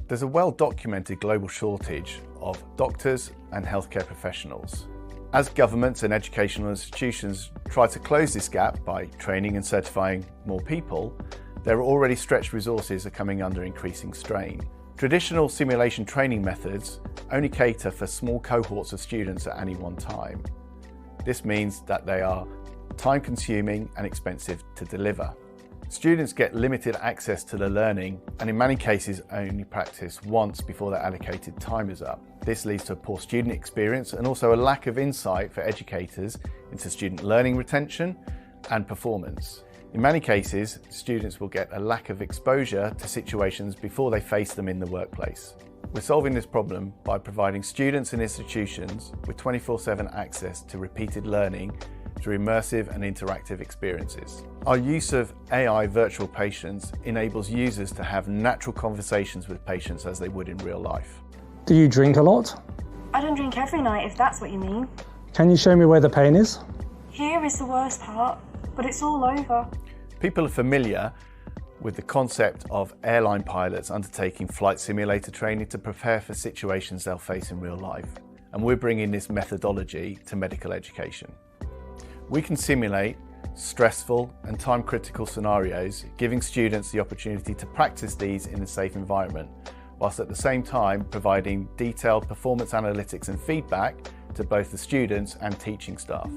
There's a well-documented global shortage of doctors and healthcare professionals. As governments and educational institutions try to close this gap by training and certifying more people, their already stretched resources are coming under increasing strain. Traditional simulation training methods only cater for small cohorts of students at any one time. This means that they are time-consuming and expensive to deliver. Students get limited access to the learning and in many cases only practice once before their allocated time is up. This leads to a poor student experience and also a lack of insight for educators into student learning retention and performance. In many cases, students will get a lack of exposure to situations before they face them in the workplace. We're solving this problem by providing students and institutions with 24/7 access to repeated learning through immersive and interactive experiences. Our use of AI virtual patients enables users to have natural conversations with patients as they would in real life. Do you drink a lot? I don't drink every night, if that's what you mean. Can you show me where the pain is? Here is the worst part, but it's all over. People are familiar with the concept of airline pilots undertaking flight simulator training to prepare for situations they'll face in real life. And we're bringing this methodology to medical education. We can simulate stressful and time-critical scenarios, giving students the opportunity to practice these in a safe environment, whilst at the same time providing detailed performance analytics and feedback to both the students and teaching staff.